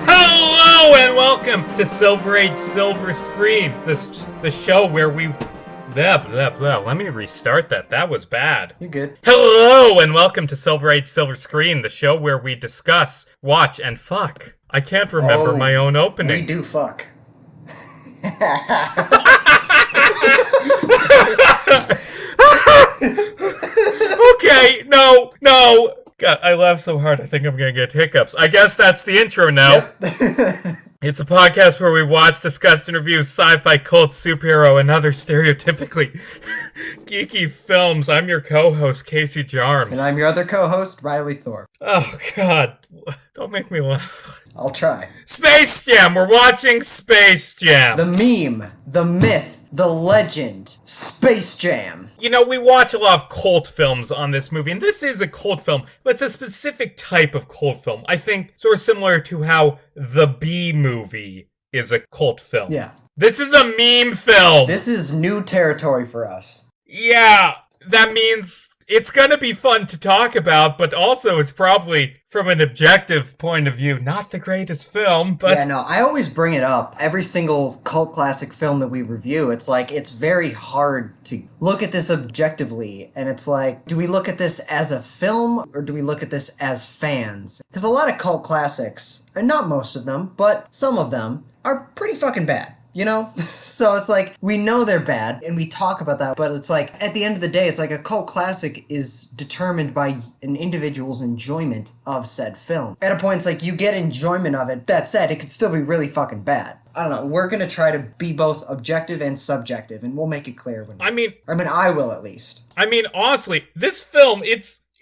Hello and welcome to Silver Age Silver Screen, the show where we... Let me restart that. That was bad. You're good. Hello and welcome to Silver Age Silver Screen, the show where we discuss, watch, and fuck. I can't remember my own opening. We do fuck. Okay, no. God, I laughed so hard I think I'm gonna get hiccups. I guess that's the intro now. Yep. It's a podcast where we watch, discuss, and review sci-fi, cult, superhero, and other stereotypically geeky films. I'm your co-host, Casey Jarms. And I'm your other co-host, Riley Thorpe. Oh, God. Don't make me laugh. I'll try. Space Jam! We're watching Space Jam! The meme, the myth, the legend, Space Jam. You know, we watch a lot of cult films on this movie, and this is a cult film, but it's a specific type of cult film. I think sort of similar to how The B Movie is a cult film. Yeah. This is a meme film! This is new territory for us. Yeah, that means it's gonna be fun to talk about, but also it's probably, from an objective point of view, not the greatest film, but... Yeah, no, I always bring it up. Every single cult classic film that we review, it's like, it's very hard to look at this objectively, and it's like, do we look at this as a film, or do we look at this as fans? Because a lot of cult classics, and not most of them, but some of them, are pretty fucking bad. You know? So it's like, we know they're bad, and we talk about that, but it's like, at the end of the day, it's like a cult classic is determined by an individual's enjoyment of said film. At a point, it's like, you get enjoyment of it. That said, it could still be really fucking bad. I don't know, we're gonna try to be both objective and subjective, and we'll make it clear when... I will, at least. I mean, honestly, this film,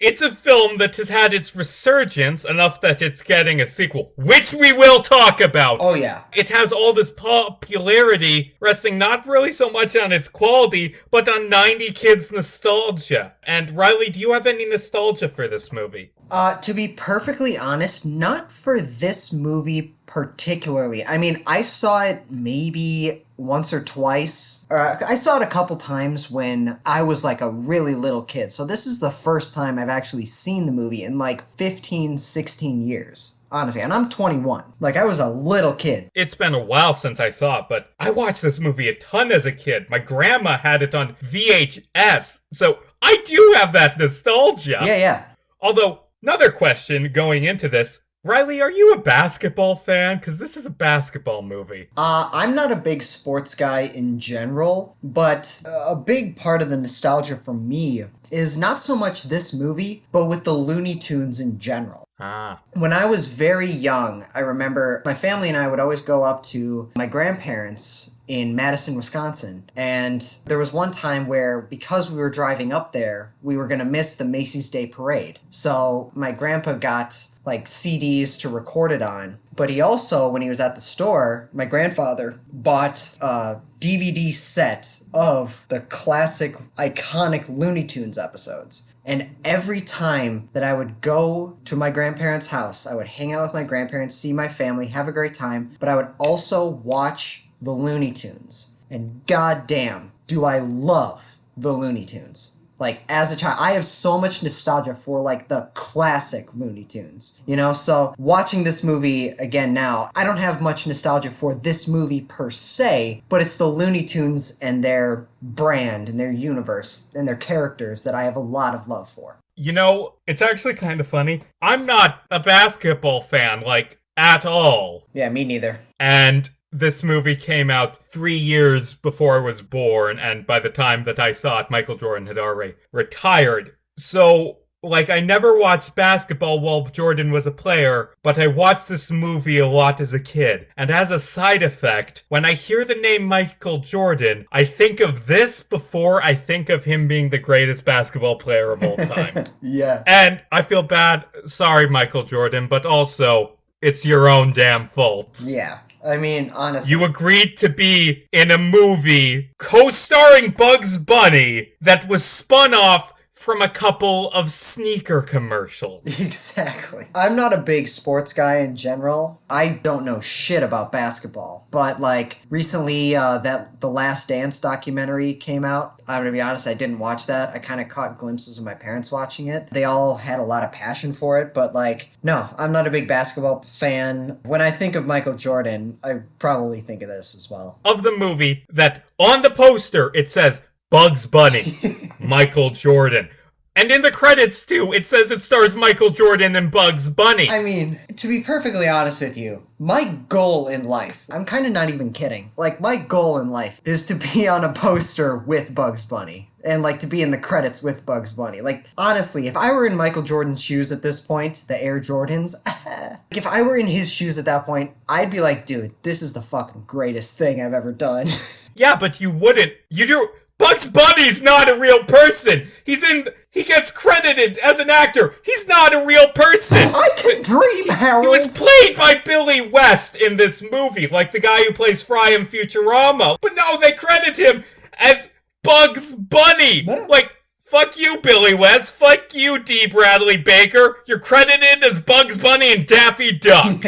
It's a film that has had its resurgence enough that it's getting a sequel, which we will talk about. Oh, yeah. It has all this popularity resting not really so much on its quality, but on 90 kids' nostalgia. And Riley, do you have any nostalgia for this movie? To be perfectly honest, not for this movie particularly. I mean, I saw it maybe once or twice. I saw it a couple times when I was like a really little kid. So this is the first time I've actually seen the movie in like 15, 16 years. Honestly, and I'm 21. Like, I was a little kid. It's been a while since I saw it, but I watched this movie a ton as a kid. My grandma had it on VHS, so I do have that nostalgia. Yeah. Although, another question going into this, Riley, are you a basketball fan? Because this is a basketball movie. I'm not a big sports guy in general, but a big part of the nostalgia for me is not so much this movie, but with the Looney Tunes in general. When I was very young, I remember my family and I would always go up to my grandparents' in Madison, Wisconsin. And there was one time where, because we were driving up there, we were going to miss the Macy's Day Parade. So my grandpa got like CDs to record it on. But he also, when he was at the store, my grandfather bought a DVD set of the classic, iconic Looney Tunes episodes. And every time that I would go to my grandparents' house, I would hang out with my grandparents, see my family, have a great time, but I would also watch the Looney Tunes. And goddamn, do I love the Looney Tunes. Like, as a child, I have so much nostalgia for, like, the classic Looney Tunes. You know, so watching this movie again now, I don't have much nostalgia for this movie per se, but it's the Looney Tunes and their brand and their universe and their characters that I have a lot of love for. You know, it's actually kind of funny. I'm not a basketball fan, like, at all. Yeah, me neither. And this movie came out 3 years before I was born, and by the time that I saw it, Michael Jordan had already retired. So, like, I never watched basketball while Jordan was a player, but I watched this movie a lot as a kid. And as a side effect, when I hear the name Michael Jordan, I think of this before I think of him being the greatest basketball player of all time. Yeah. And I feel bad. Sorry, Michael Jordan, but also, it's your own damn fault. Yeah. I mean, honestly. You agreed to be in a movie co-starring Bugs Bunny that was spun off from a couple of sneaker commercials. Exactly. I'm not a big sports guy in general. I don't know shit about basketball. But, like, recently, that The Last Dance documentary came out. I'm gonna be honest, I didn't watch that. I kind of caught glimpses of my parents watching it. They all had a lot of passion for it, but, like, no, I'm not a big basketball fan. When I think of Michael Jordan, I probably think of this as well. Of the movie, that on the poster, it says, Bugs Bunny, Michael Jordan. And in the credits, too, it says it stars Michael Jordan and Bugs Bunny. I mean, to be perfectly honest with you, my goal in life, I'm kind of not even kidding, like, my goal in life is to be on a poster with Bugs Bunny. And, like, to be in the credits with Bugs Bunny. Like, honestly, if I were in Michael Jordan's shoes at this point, the Air Jordans, if I were in his shoes at that point, I'd be like, dude, this is the fucking greatest thing I've ever done. Yeah, but you wouldn't. You do. Bugs Bunny's not a real person. He gets credited as an actor. He's not a real person. I can dream, Harold. He was played by Billy West in this movie, like the guy who plays Fry in Futurama. But no, they credit him as Bugs Bunny. Like, fuck you, Billy West. Fuck you, D. Bradley Baker. You're credited as Bugs Bunny and Daffy Duck.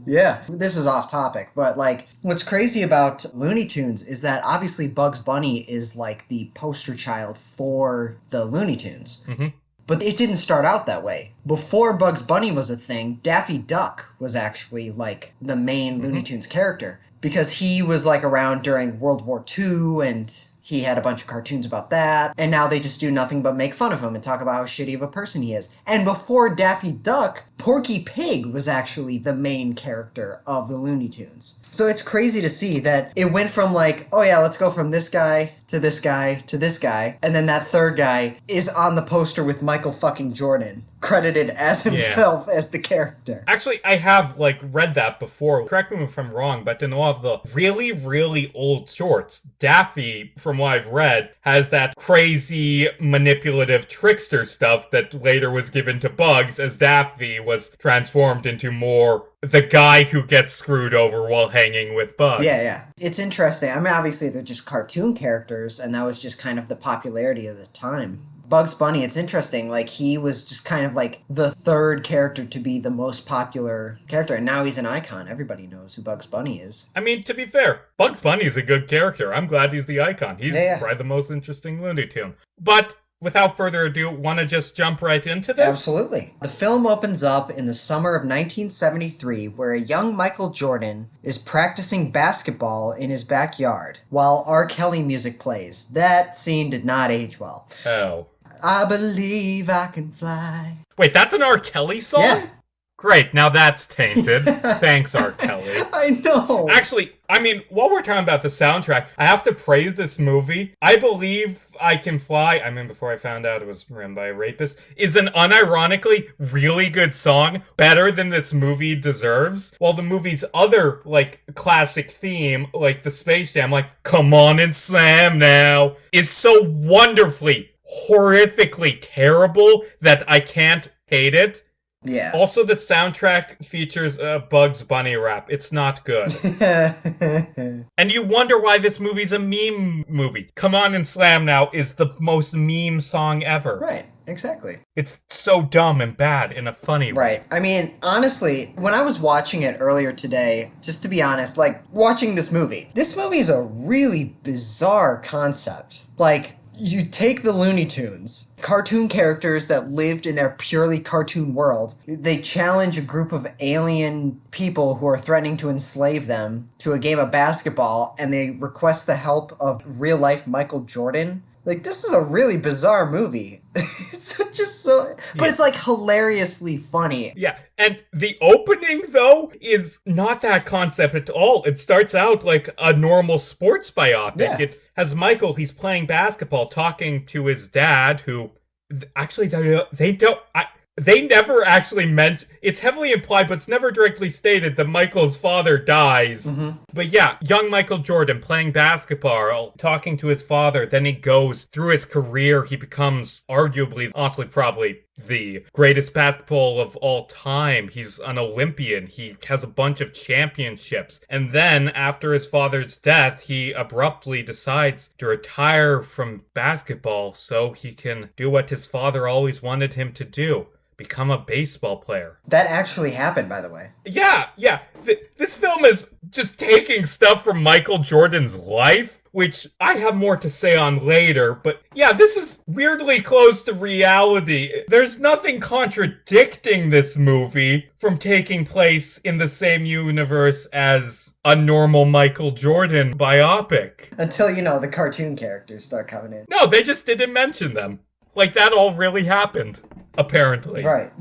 Yeah, this is off topic, but, like, what's crazy about Looney Tunes is that obviously Bugs Bunny is, like, the poster child for the Looney Tunes. Mm-hmm. But it didn't start out that way. Before Bugs Bunny was a thing, Daffy Duck was actually, like, the main Looney Tunes character. Because he was, like, around during World War II, and he had a bunch of cartoons about that, and now they just do nothing but make fun of him and talk about how shitty of a person he is. And before Daffy Duck, Porky Pig was actually the main character of the Looney Tunes. So it's crazy to see that it went from, like, oh yeah, let's go from this guy to this guy to this guy, and then that third guy is on the poster with Michael fucking Jordan, credited as himself as the character. Actually, I have, like, read that before. Correct me if I'm wrong, but in all of the really, really old shorts, Daffy, from what I've read, has that crazy, manipulative trickster stuff that later was given to Bugs, as Daffy was transformed into more the guy who gets screwed over while hanging with Bugs. Yeah. It's interesting. I mean, obviously, they're just cartoon characters, and that was just kind of the popularity of the time. Bugs Bunny, it's interesting, like, he was just kind of like the third character to be the most popular character, and now he's an icon. Everybody knows who Bugs Bunny is. I mean, to be fair, Bugs Bunny's a good character. I'm glad he's the icon. He's probably the most interesting Looney Tune. But without further ado, want to just jump right into this? Absolutely. The film opens up in the summer of 1973, where a young Michael Jordan is practicing basketball in his backyard while R. Kelly music plays. That scene did not age well. Oh. I believe I can fly. Wait, that's an R. Kelly song? Yeah. Great, now that's tainted. Thanks, R. Kelly. I know. Actually, I mean, while we're talking about the soundtrack, I have to praise this movie. I Believe I Can Fly, I mean, before I found out it was written by a rapist, is an unironically really good song, better than this movie deserves. While the movie's other, like, classic theme, like the Space Jam, like, come on and slam now, is so wonderfully, horrifically terrible that I can't hate it. Yeah. Also, the soundtrack features a Bugs Bunny rap. It's not good. And you wonder why this movie's a meme movie. Come On and Slam Now is the most meme song ever. Right, exactly. It's so dumb and bad in a funny way. Right. I mean, honestly, when I was watching it earlier today, just to be honest, like, watching this movie is a really bizarre concept. Like, you take the Looney Tunes, cartoon characters that lived in their purely cartoon world. They challenge a group of alien people who are threatening to enslave them to a game of basketball, and they request the help of real-life Michael Jordan. Like, this is a really bizarre movie. It's just so... But it's, like, hilariously funny. Yeah, and the opening, though, is not that concept at all. It starts out like a normal sports biopic. Yeah. It has Michael, he's playing basketball, talking to his dad, who... Actually, they never actually meant... It's heavily implied, but it's never directly stated that Michael's father dies. Mm-hmm. But yeah, young Michael Jordan playing basketball, talking to his father. Then he goes through his career. He becomes arguably, honestly, probably the greatest basketball of all time. He's an Olympian. He has a bunch of championships. And then, after his father's death, he abruptly decides to retire from basketball so he can do what his father always wanted him to do. Become a baseball player. That actually happened, by the way. Yeah. This film is just taking stuff from Michael Jordan's life, which I have more to say on later, but yeah, this is weirdly close to reality. There's nothing contradicting this movie from taking place in the same universe as a normal Michael Jordan biopic. Until, the cartoon characters start coming in. No, they just didn't mention them. Like, that all really happened, apparently. Right.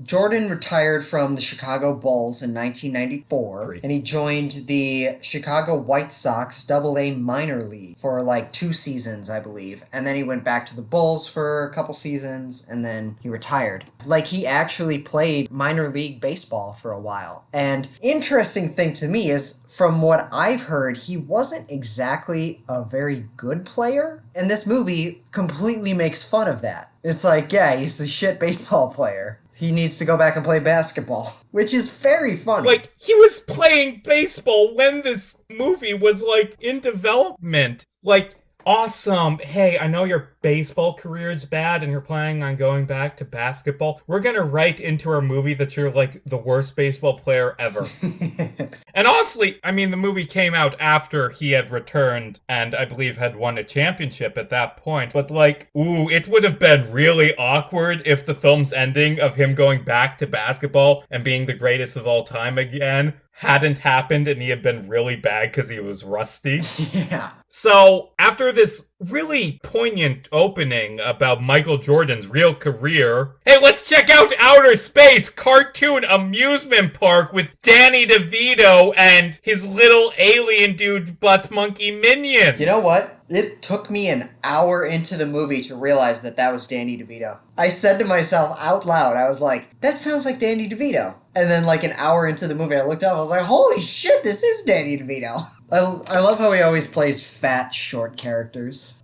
Jordan retired from the Chicago Bulls in 1994, Great. and he joined the Chicago White Sox Double-A minor league for like 2 seasons, I believe. And then he went back to the Bulls for a couple seasons, and then he retired. Like, he actually played minor league baseball for a while. And interesting thing to me is, from what I've heard, he wasn't exactly a very good player. And this movie completely makes fun of that. It's like, yeah, he's a shit baseball player. He needs to go back and play basketball, which is very funny. Like, he was playing baseball when this movie was, like, in development. Like, awesome. Hey, I know your baseball career is bad and you're planning on going back to basketball. We're gonna write into our movie that you're, like, the worst baseball player ever. And honestly, I mean, the movie came out after he had returned and I believe had won a championship at that point. But like, it would have been really awkward if the film's ending of him going back to basketball and being the greatest of all time again hadn't happened and he had been really bad because he was rusty. Yeah. So, after this really poignant opening about Michael Jordan's real career, hey, let's check out Outer Space Cartoon Amusement Park with Danny DeVito and his little alien dude butt monkey minions. You know what? It took me an hour into the movie to realize that was Danny DeVito. I said to myself out loud, I was like, that sounds like Danny DeVito. And then like an hour into the movie, I looked up, I was like, holy shit, this is Danny DeVito. I love how he always plays fat, short characters.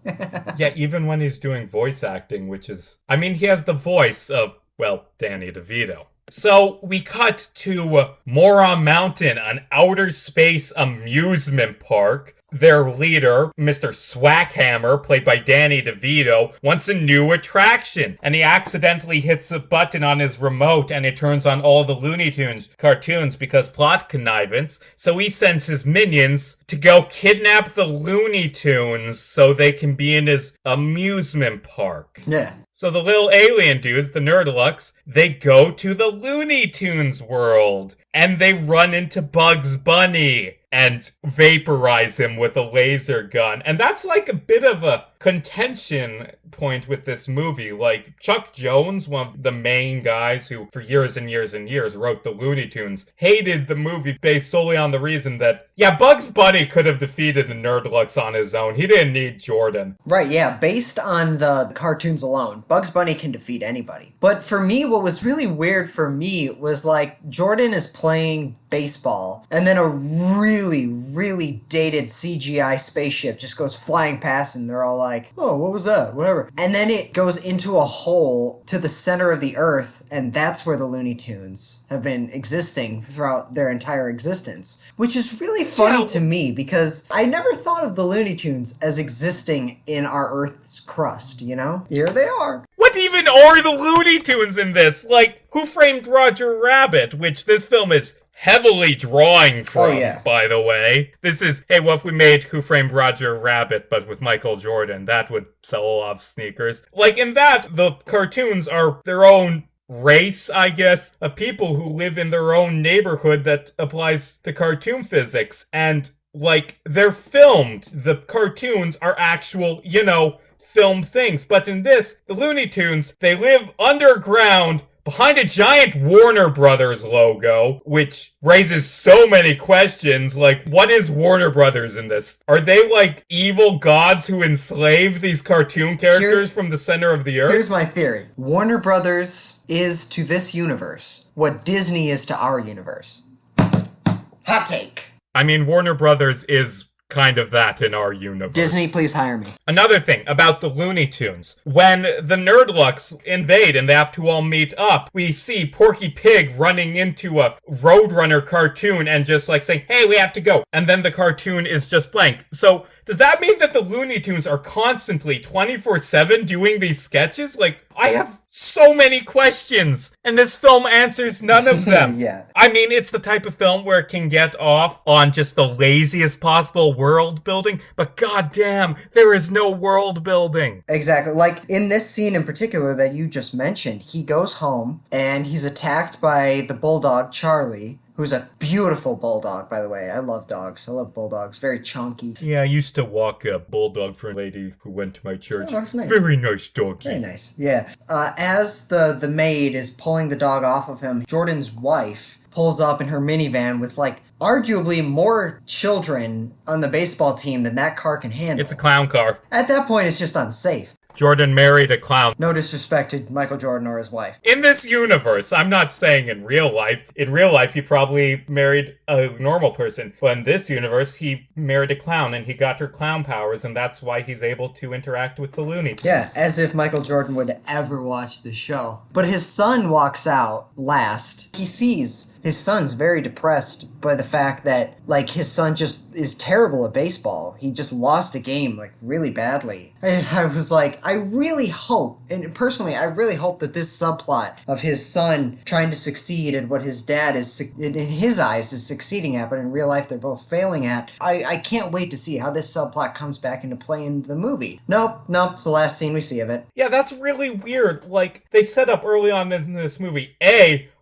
Yeah, even when he's doing voice acting, which is... I mean, he has the voice of, well, Danny DeVito. So, we cut to Moron Mountain, an outer space amusement park. Their leader, Mr. Swackhammer, played by Danny DeVito, wants a new attraction, and he accidentally hits a button on his remote and it turns on all the Looney Tunes cartoons because plot connivance, so he sends his minions to go kidnap the Looney Tunes so they can be in his amusement park. Yeah. So the little alien dudes, the Nerdlucks, they go to the Looney Tunes world, and they run into Bugs Bunny and vaporize him with a laser gun. And that's like a bit of a contention point with this movie. Like, Chuck Jones, one of the main guys who for years and years and years wrote the Looney Tunes, hated the movie based solely on the reason that, yeah, Bugs Bunny could have defeated the Nerdlucks on his own. He didn't need Jordan. Right, yeah, based on the cartoons alone, Bugs Bunny can defeat anybody. But for me, what was really weird for me was like, Jordan is playing baseball, and then a really, really dated CGI spaceship just goes flying past, and they're all like, oh, what was that? Whatever. And then it goes into a hole to the center of the earth, and that's where the Looney Tunes have been existing throughout their entire existence. Which is really funny to me, because I never thought of the Looney Tunes as existing in our Earth's crust, you know? Here they are. What even are the Looney Tunes in this? Like, Who Framed Roger Rabbit, which this film is heavily drawing from, by the way. This is, hey, what if we made Who Framed Roger Rabbit, but with Michael Jordan? That would sell a lot of sneakers. Like, in that, the cartoons are their own race, I guess, of people who live in their own neighborhood that applies to cartoon physics. And, like, they're filmed. The cartoons are actual, film things. But in this, the Looney Tunes, they live underground behind a giant Warner Brothers logo, which raises so many questions. Like, what is Warner Brothers in this? Are they like evil gods who enslave these cartoon characters from the center of the earth? Here's my theory. Warner Brothers is to this universe what Disney is to our universe. Hot take. I mean, Warner Brothers is kind of that in our universe. Disney, please hire me. Another thing about the Looney Tunes. When the Nerdlucks invade and they have to all meet up, we see Porky Pig running into a Roadrunner cartoon and just like saying, hey, we have to go. And then the cartoon is just blank. So does that mean that the Looney Tunes are constantly 24/7 doing these sketches? Like, I have so many questions, and this film answers none of them. Yeah. I mean, it's the type of film where it can get off on just the laziest possible world building, but goddamn, there is no world building. Exactly. Like, in this scene in particular that you just mentioned, he goes home, and he's attacked by the bulldog, Charlie, who's a beautiful bulldog, by the way. I love dogs. I love bulldogs. Very chunky. Yeah, I used to walk a bulldog for a lady who went to my church. Oh, that's nice. Very nice doggy. Very nice. Yeah. As the maid is pulling the dog off of him, Jordan's wife pulls up in her minivan with, like, arguably more children on the baseball team than that car can handle. It's a clown car. At that point, it's just unsafe. Jordan married a clown. No disrespect to Michael Jordan or his wife. In this universe, I'm not saying in real life he probably married a normal person. But in this universe, he married a clown and he got her clown powers, and that's why he's able to interact with the Looney Tunes. Yeah, as if Michael Jordan would ever watch the show. But his son walks out last. He sees his son's very depressed by the fact that, like, his son just is terrible at baseball. He just lost a game, like, really badly. I was like, I really hope, and personally, I really hope that this subplot of his son trying to succeed at what his dad is, in his eyes, is succeeding at, but in real life they're both failing at. I can't wait to see how this subplot comes back into play in the movie. Nope, it's the last scene we see of it. Yeah, that's really weird. Like, they set up early on in this movie,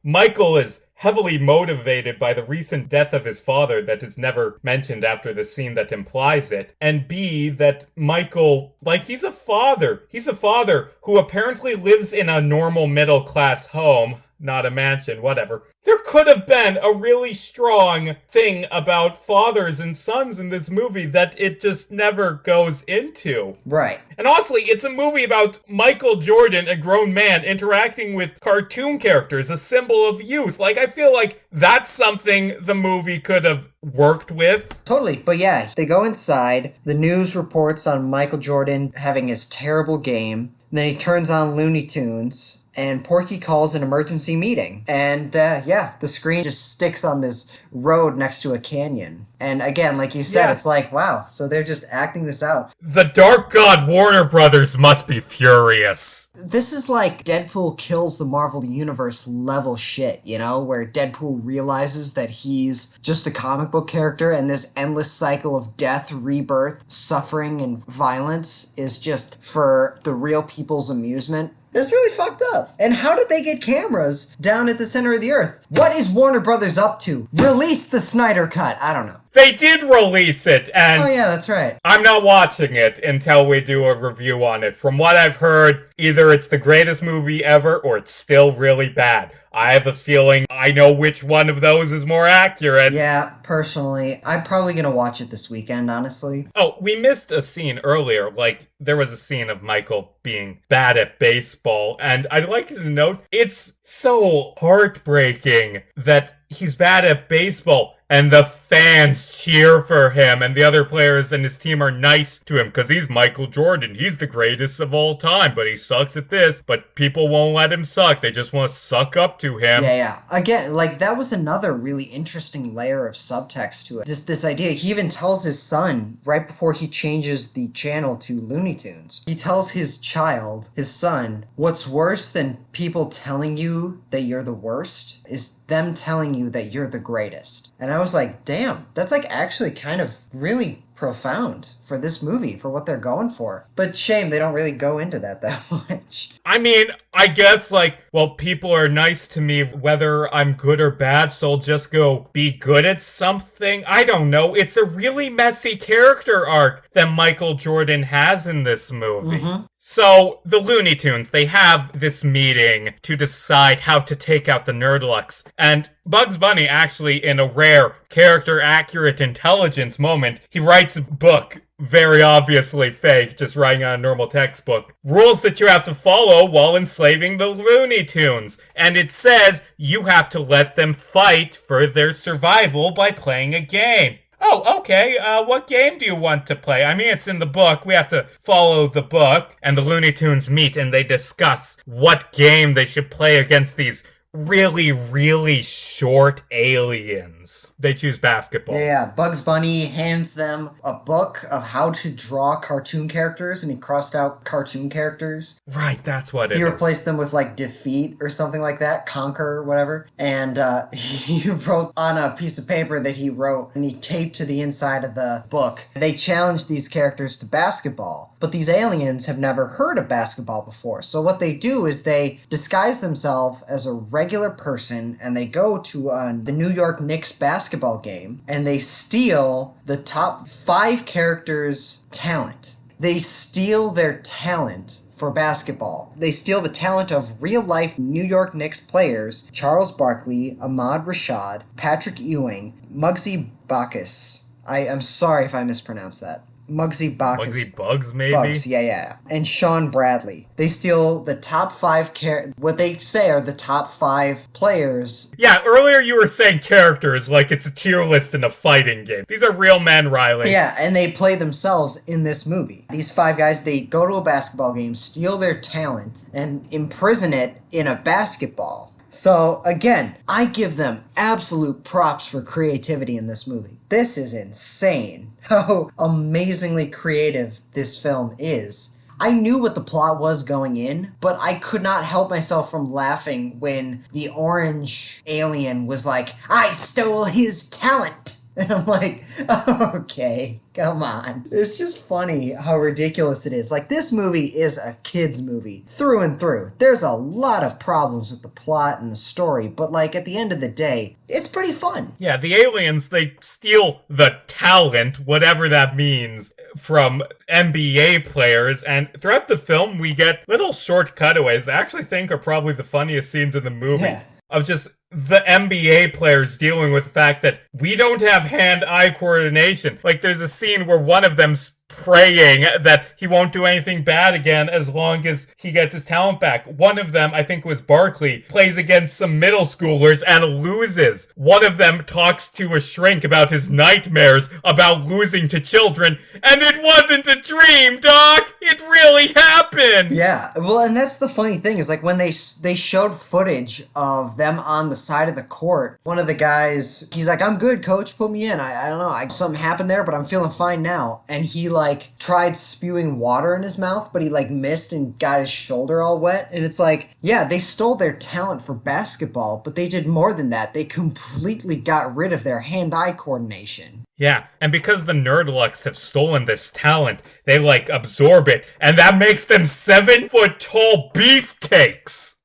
Michael is heavily motivated by the recent death of his father that is never mentioned after the scene that implies it. And B, that Michael, like, he's a father. He's a father who apparently lives in a normal middle-class home, not a mansion, whatever. There could have been a really strong thing about fathers and sons in this movie that it just never goes into. Right. And honestly, it's a movie about Michael Jordan, a grown man, interacting with cartoon characters, a symbol of youth. Like, I feel like that's something the movie could have worked with. Totally. But yeah, they go inside. The news reports on Michael Jordan having his terrible game. And then he turns on Looney Tunes. And Porky calls an emergency meeting. And, the screen just sticks on this road next to a canyon. And again, like you said, It's like, wow, so they're just acting this out. The Dark God Warner Brothers must be furious. This is like Deadpool kills the Marvel Universe level shit, you know? Where Deadpool realizes that he's just a comic book character and this endless cycle of death, rebirth, suffering, and violence is just for the real people's amusement. It's really fucked up. And how did they get cameras down at the center of the earth? What is Warner Brothers up to? Release the Snyder Cut. I don't know. They did release it, and... Oh yeah, that's right. I'm not watching it until we do a review on it. From what I've heard, either it's the greatest movie ever, or it's still really bad. I have a feeling I know which one of those is more accurate. Yeah, personally, I'm probably gonna watch it this weekend, honestly. Oh, we missed a scene earlier. Like, there was a scene of Michael being bad at baseball, and I'd like to note, it's so heartbreaking that he's bad at baseball, and the fans cheer for him, and the other players in his team are nice to him, because he's Michael Jordan. He's the greatest of all time, but he sucks at this, but people won't let him suck. They just want to suck up to him. Yeah. Again, like, that was another really interesting layer of subtext to it. This idea, he even tells his son, right before he changes the channel to Looney Tunes, he tells his child, his son, what's worse than people telling you that you're the worst is them telling you that you're the greatest. And I was like, damn, that's like actually kind of really profound for this movie, for what they're going for. But shame they don't really go into that much. I mean, I guess, like, well, people are nice to me whether I'm good or bad, so I'll just go be good at something. I don't know. It's a really messy character arc that Michael Jordan has in this movie. Mm-hmm. So, the Looney Tunes, they have this meeting to decide how to take out the Nerdlucks. And Bugs Bunny, actually, in a rare character-accurate intelligence moment, he writes a book, very obviously fake, just writing on a normal textbook. Rules that you have to follow while enslaving the Looney Tunes. And it says you have to let them fight for their survival by playing a game. Oh, okay. What game do you want to play? I mean, it's in the book. We have to follow the book. And the Looney Tunes meet and they discuss what game they should play against these really, really short aliens. They choose basketball. Yeah, Bugs Bunny hands them a book of how to draw cartoon characters, and he crossed out cartoon characters. Right, that's what it is. He replaced them with, like, defeat or something like that, conquer or whatever. And he wrote on a piece of paper that he wrote, and he taped to the inside of the book. They challenged these characters to basketball. But these aliens have never heard of basketball before. So what they do is they disguise themselves as a regular person, and they go to the New York Knicks basketball game, and they steal the top 5 characters' talent. They steal their talent for basketball. They steal the talent of real-life New York Knicks players Charles Barkley, Ahmad Rashad, Patrick Ewing, Muggsy Bacchus. I'm sorry if I mispronounced that. Muggsy Bacchus. Muggsy Bugs, maybe? Bugs, yeah. And Sean Bradley. They steal the top 5 what they say are the top 5 players. Yeah, earlier you were saying characters like it's a tier list in a fighting game. These are real men, Riley. Yeah, and they play themselves in this movie. These 5 guys, they go to a basketball game, steal their talent, and imprison it in a basketball. So, again, I give them absolute props for creativity in this movie. This is insane how amazingly creative this film is. I knew what the plot was going in, but I could not help myself from laughing when the orange alien was like, I stole his talent. And I'm like, okay, come on. It's just funny how ridiculous it is. Like, this movie is a kid's movie, through and through. There's a lot of problems with the plot and the story, but, like, at the end of the day, it's pretty fun. Yeah, the aliens, they steal the talent, whatever that means, from NBA players, and throughout the film, we get little short cutaways that I actually think are probably the funniest scenes in the movie. Yeah. Of just the NBA players dealing with the fact that we don't have hand-eye coordination. Like, there's a scene where one of them's praying that he won't do anything bad again as long as he gets his talent back. One of them, I think it was Barkley, plays against some middle schoolers and loses. One of them talks to a shrink about his nightmares about losing to children, and it wasn't a dream, Doc! It really happened! Yeah, well, and that's the funny thing, is like when they showed footage of them on the side of the court, one of the guys, he's like, I'm good, coach, put me in. I don't know, something happened there, but I'm feeling fine now. And he, like, tried spewing water in his mouth, but he, like, missed and got his shoulder all wet. And it's like, yeah, they stole their talent for basketball, but they did more than that. They completely got rid of their hand-eye coordination. Yeah, and because the Nerdlucks have stolen this talent, they, like, absorb it, and that makes them 7-foot-tall beefcakes!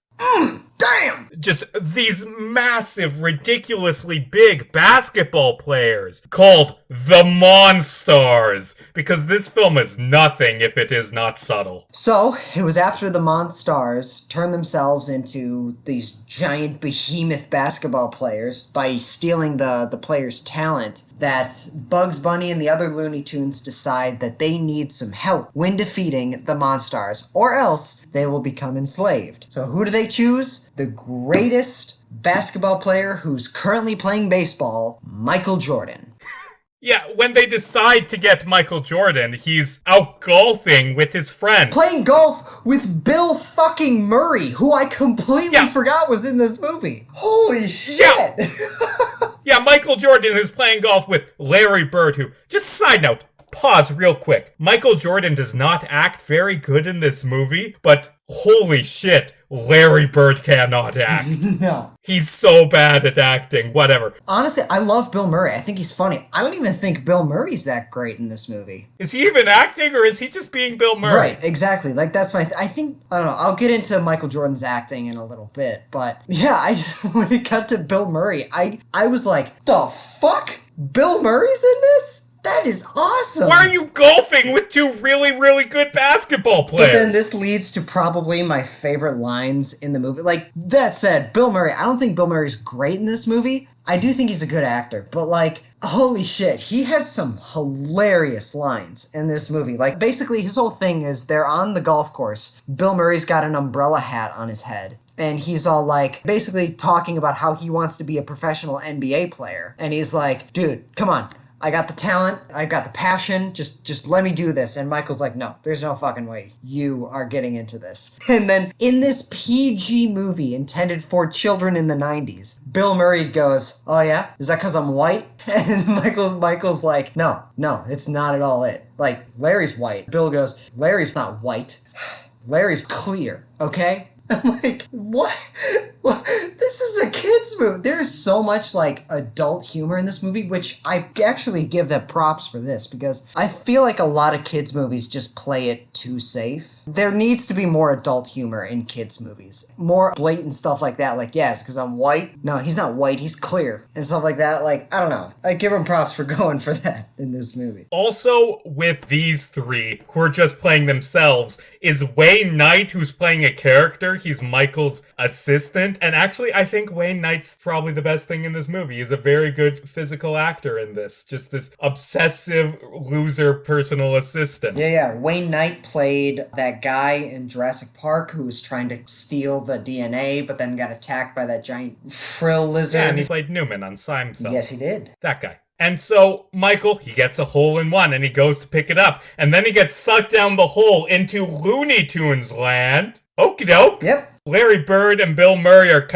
Damn! Just these massive, ridiculously big basketball players called the Monstars, because this film is nothing if it is not subtle. So, it was after the Monstars turned themselves into these giant behemoth basketball players by stealing the players' talent that Bugs Bunny and the other Looney Tunes decide that they need some help when defeating the Monstars, or else they will become enslaved. So who do they choose? The greatest basketball player who's currently playing baseball, Michael Jordan. Yeah, when they decide to get Michael Jordan, he's out golfing with his friends. Playing golf with Bill fucking Murray, who I completely forgot was in this movie. Holy shit! Yeah, Michael Jordan is playing golf with Larry Bird, who, just side note, pause real quick. Michael Jordan does not act very good in this movie, but holy shit, Larry Bird cannot act. No. He's so bad at acting, whatever. Honestly, I love Bill Murray. I think he's funny. I don't even think Bill Murray's that great in this movie. Is he even acting, or is he just being Bill Murray? Right, exactly. Like, that's my... I think... I don't know. I'll get into Michael Jordan's acting in a little bit, but yeah, I just... when it got to Bill Murray, I was like, the fuck? Bill Murray's in this? That is awesome! Why are you golfing with two really, really good basketball players? But then this leads to probably my favorite lines in the movie. Like, that said, Bill Murray, I don't think Bill Murray's great in this movie. I do think he's a good actor, but like, holy shit, he has some hilarious lines in this movie. Like, basically, his whole thing is they're on the golf course. Bill Murray's got an umbrella hat on his head. And he's all like, basically talking about how he wants to be a professional NBA player. And he's like, dude, come on. I got the talent, I got the passion, just let me do this. And Michael's like, no, there's no fucking way you are getting into this. And then in this PG movie intended for children in the 90s, Bill Murray goes, oh yeah? Is that because I'm white? And Michael's like, no, it's not at all it. Like, Larry's white. Bill goes, Larry's not white. Larry's clear, okay? I'm like, what? This is a kid's movie. There's so much like adult humor in this movie, which I actually give them props for this because I feel like a lot of kids movies just play it too safe. There needs to be more adult humor in kids movies. More blatant stuff like that. Like, yes, because I'm white. No, he's not white. He's clear. And stuff like that. Like, I don't know. I give him props for going for that in this movie. Also, with these three who are just playing themselves, is Wayne Knight, who's playing a character. He's Michael's assistant. And actually, I think Wayne Knight's probably the best thing in this movie. He's a very good physical actor in this. Just this obsessive loser personal assistant. Yeah. Wayne Knight played that guy in Jurassic Park who was trying to steal the DNA, but then got attacked by that giant frill lizard. Yeah, and he played Newman on Seinfeld. Yes, he did. That guy. And so, Michael, he gets a hole in one, and he goes to pick it up. And then he gets sucked down the hole into Looney Tunes land. Okie doke. Yep. Larry Bird and Bill Murray are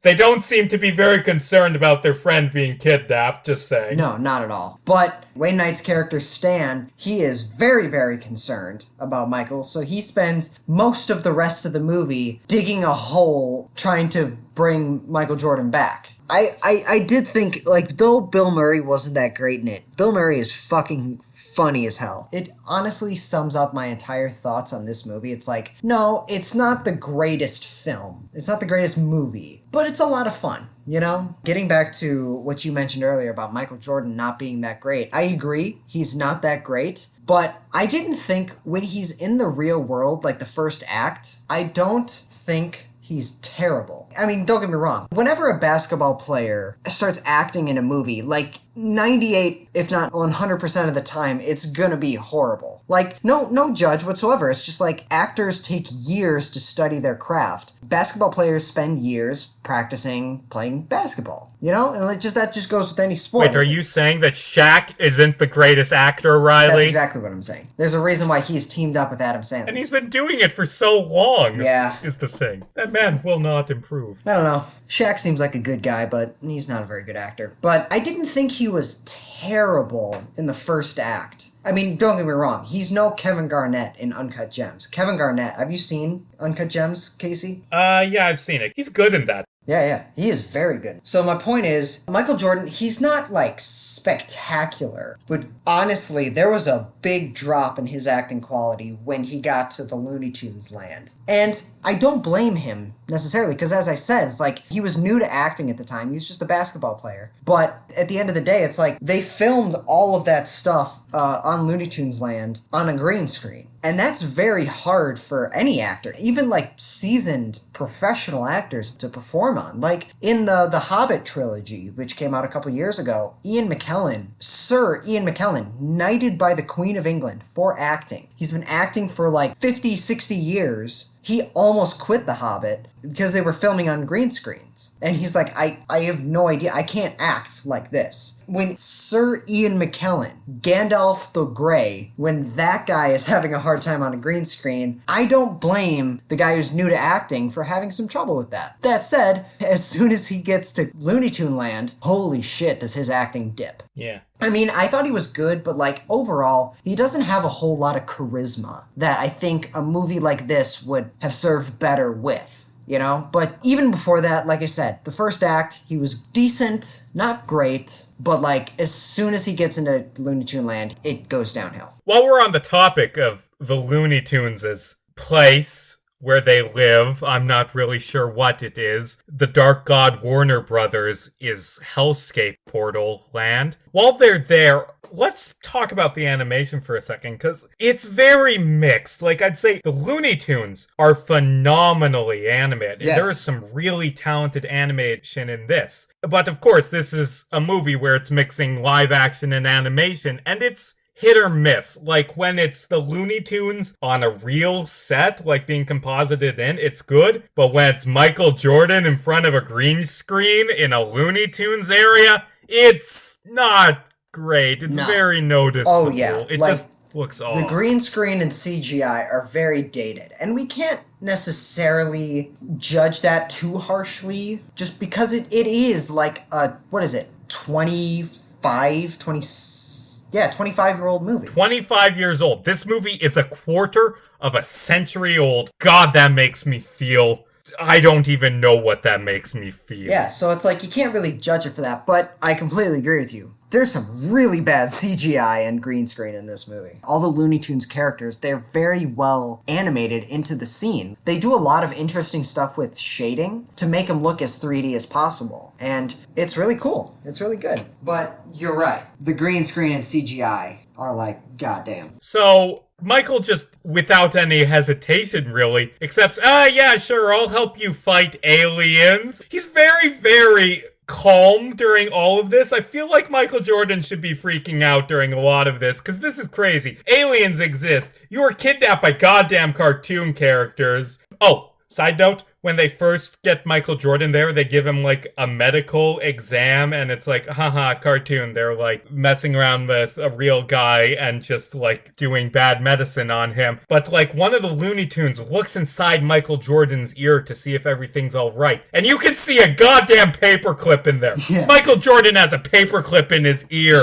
they don't seem to be very concerned about their friend being kidnapped, just saying. No, not at all. But Wayne Knight's character, Stan, he is very, very concerned about Michael, so he spends most of the rest of the movie digging a hole trying to bring Michael Jordan back. I did think, like, though Bill Murray wasn't that great in it, Bill Murray is fucking funny as hell. It honestly sums up my entire thoughts on this movie. It's like, no, it's not the greatest film. It's not the greatest movie, but it's a lot of fun, you know? Getting back to what you mentioned earlier about Michael Jordan not being that great, I agree, he's not that great, but I didn't think when he's in the real world, like the first act, I don't think he's terrible. I mean, don't get me wrong. Whenever a basketball player starts acting in a movie, like 98, if not 100% of the time, it's gonna be horrible. Like, no judge whatsoever. It's just like actors take years to study their craft. Basketball players spend years practicing playing basketball, you know? And that just goes with any sport. Wait, are you saying that Shaq isn't the greatest actor, Riley? That's exactly what I'm saying. There's a reason why he's teamed up with Adam Sandler. And he's been doing it for so long. Yeah. Is the thing. That man will not improve. I don't know. Shaq seems like a good guy, but he's not a very good actor. But I didn't think he was terrible in the first act. I mean, don't get me wrong. He's no Kevin Garnett in Uncut Gems. Kevin Garnett, have you seen Uncut Gems, Casey? Yeah, I've seen it. He's good in that. Yeah, he is very good. So my point is, Michael Jordan, he's not, like, spectacular. But honestly, there was a big drop in his acting quality when he got to the Looney Tunes land. And I don't blame him, necessarily, because as I said, it's like, he was new to acting at the time. He was just a basketball player. But at the end of the day, it's like, they filmed all of that stuff on Looney Tunes land on a green screen. And that's very hard for any actor, even like seasoned professional actors to perform on. Like in the Hobbit trilogy, which came out a couple years ago, Sir Ian McKellen, knighted by the Queen of England for acting. He's been acting for like 50, 60 years. He almost quit The Hobbit because they were filming on green screens. And he's like, I have no idea. I can't act like this. When Sir Ian McKellen, Gandalf the Grey, when that guy is having a hard time on a green screen, I don't blame the guy who's new to acting for having some trouble with that. That said, as soon as he gets to Looney Tune Land, holy shit, does his acting dip. Yeah. I mean, I thought he was good, but like overall, he doesn't have a whole lot of charisma that I think a movie like this would have served better with, you know? But even before that, like I said, the first act, he was decent, not great, but like as soon as he gets into Looney Tune Land, it goes downhill. While we're on the topic of the Looney Tunes' place where they live, I'm not really sure what it is. The Dark God Warner Brothers is Hellscape Portal Land. While they're there, let's talk about the animation for a second, because it's very mixed. Like, I'd say the Looney Tunes are phenomenally animated. Yes. There is some really talented animation in this. But of course, this is a movie where it's mixing live action and animation, and it's hit or miss. Like when it's the Looney Tunes on a real set, like being composited in, it's good. But when it's Michael Jordan in front of a green screen in a Looney Tunes area, it's not great. It's No. very noticeable. Oh, yeah. It Like, just looks off. the green screen and CGI are very dated, and we can't necessarily judge that too harshly just because it is like a, what is it, 25-year-old movie. 25 years old. This movie is a quarter of a century old. God, that makes me feel... I don't even know what that makes me feel. Yeah, so it's like you can't really judge it for that, but I completely agree with you. There's some really bad CGI and green screen in this movie. All the Looney Tunes characters, they're very well animated into the scene. They do a lot of interesting stuff with shading to make them look as 3D as possible. And it's really cool. It's really good. But you're right. The green screen and CGI are like, goddamn. So... Michael just, without any hesitation really, accepts, yeah, sure, I'll help you fight aliens. He's very, very calm during all of this. I feel like Michael Jordan should be freaking out during a lot of this, because this is crazy. Aliens exist. You were kidnapped by goddamn cartoon characters. Oh, side note, when they first get Michael Jordan there, they give him, like, a medical exam, and it's like, haha, cartoon. They're, like, messing around with a real guy and just, like, doing bad medicine on him. But, like, one of the Looney Tunes looks inside Michael Jordan's ear to see if everything's all right. And you can see a goddamn paperclip in there. Yeah. Michael Jordan has a paperclip in his ear.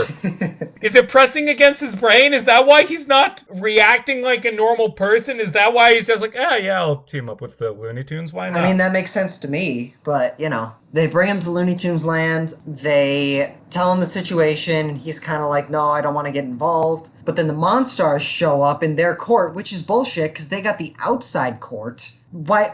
Is it pressing against his brain? Is that why he's not reacting like a normal person? Is that why he's just like, yeah, I'll team up with the Looney Tunes? Why not? I mean, that makes sense to me, but, you know, they bring him to Looney Tunes Land, they tell him the situation, and he's kind of like, no, I don't want to get involved. But then the Monstars show up in their court, which is bullshit, because they got the outside court. Why?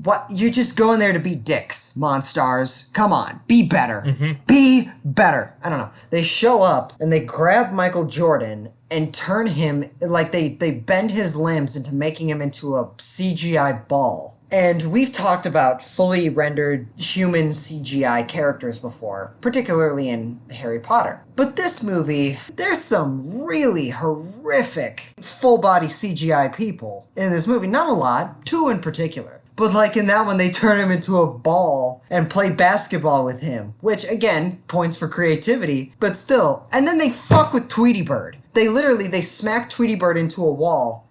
What? You just go in there to be dicks, Monstars. Come on, be better. Mm-hmm. Be better. I don't know. They show up, and they grab Michael Jordan and turn him, like, they bend his limbs into making him into a CGI ball. And we've talked about fully rendered human CGI characters before, particularly in Harry Potter. But this movie, there's some really horrific full-body CGI people in this movie. Not a lot, 2 in particular. But like in that one, they turn him into a ball and play basketball with him. Which, again, points for creativity, but still. And then they fuck with Tweety Bird. They smack Tweety Bird into a wall.